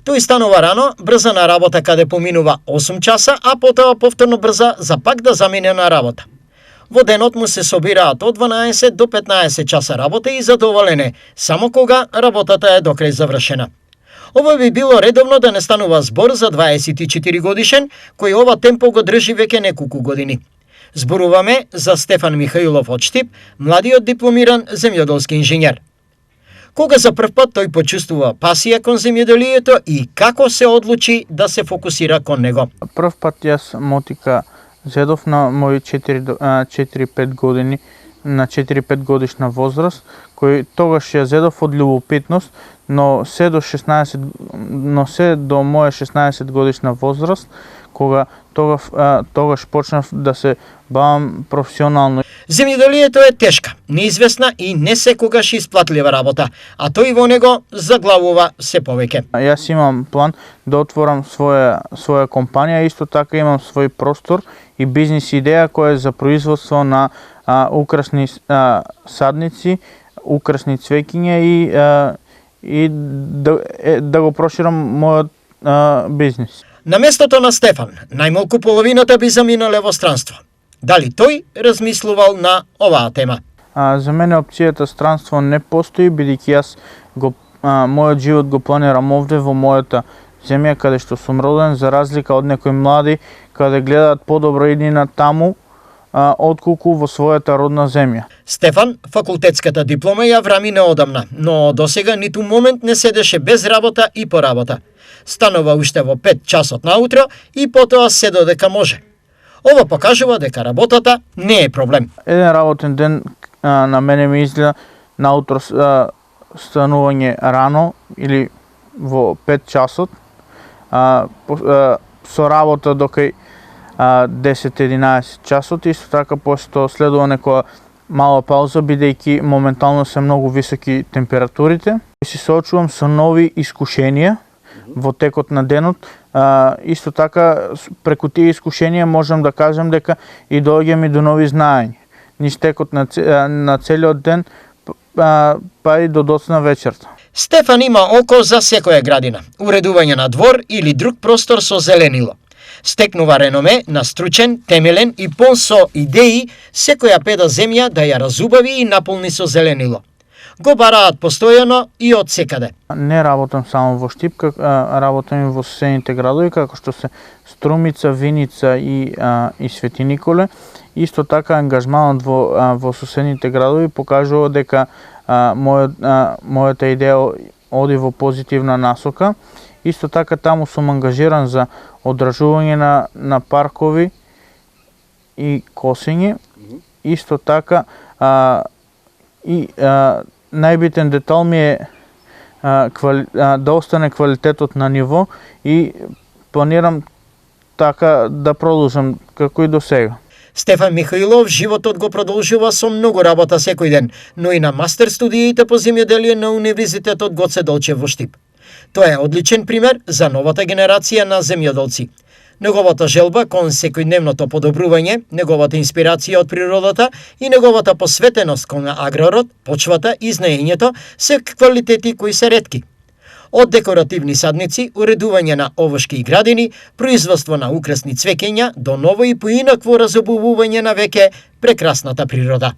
Тој станува рано, брза на работа каде поминува 8 часа, а потоа повторно брза за пак да замине на работа. Во денот му се собираат од 12 до 15 часа работа и задоволен е, само кога работата е докрај завршена. Ова би било редовно да не станува збор за 24 годишен, кој ова темпо го држи веќе неколку години. Зборуваме за Стефан Михајлов од Штип, младиот дипломиран земјоделски инженер. Кога за прв пат тој почувствува пасија кон земјоделието и како се одлучи да се фокусира кон него? Прв пат јас мотика зедов на мои 4-5 години, на 4-5 годишна возраст, кој тогаш ја зедов од љубопитност, но се до моја 16 годишна возраст, кога тогаш почнав да се бавам професионално. Земјоделието е тешка, неизвестна и не секогаш исплатлива работа, а тој во него заглавува се повеќе. Јас имам план да отворам своја компанија, исто така имам свој простор и бизнис идеја која е за производство на украсни садници, украсни цвеќиња и да го проширам мојот бизнис. На местото на Стефан, најмалку половината би заминале во странство. Дали тој размислувал на оваа тема? За мене опцијата странство не постои, бидејќи јас мојот живот го планирам овде во мојата земја каде што сум роден, за разлика од некои млади каде гледаат подобро иднина таму, отколку во својата родна земја. Стефан факултетската диплома ја врами неодамна, но досега ниту момент не седеше без работа и по работа. Станува уште во 5 часот наутро и потоа се додека може. Ова покажува дека работата не е проблем. Еден работен ден на мене ми изгледа наутро станување рано или во 5 часот, со работа докај 10-11 часот, исто така после тоа следува некоја мала пауза, бидејќи моментално се многу високи температурите. Се соочувам со нови искушенија во текот на денот. Исто така, преку тие искушенија можам да кажам дека и доаѓам и до нови знаења. Низ текот на целиот ден, па и до доцна вечерта. Стефан има око за секоја градина, уредување на двор или друг простор со зеленило. Стекнува реноме на стручен, темелен и пон со идеи секоја педа земја да ја разубави и наполни со зеленило. Го бараат постојано и од секаде. Не работам само во Штип, работам и во соседните градови, како што се Струмица, Виница и Свети Николе. Исто така ангажманот во соседните градови покажува дека мојата идеја оди во позитивна насока. Исто така таму сум ангажиран за одржување на паркови и косење. Исто така најбитен детал ми е да остане квалитетот на ниво и планирам така да продолжам како и до сега. Стефан Михајлов животот го продолжува со многу работа секој ден, но и на мастер студиите по земјоделие на Универзитетот Гоце Делчев во Штип. Тоа е одличен пример за новата генерација на земјоделци. Неговата желба кон секојдневното подобрување, неговата инспирација од природата и неговата посветеност кон аграрот, почвата и знаењето се квалитети кои се ретки. Од декоративни садници, уредување на овошки и градини, производство на украсни цвеќиња до ново и поинакво разобувување на веќе прекрасната природа.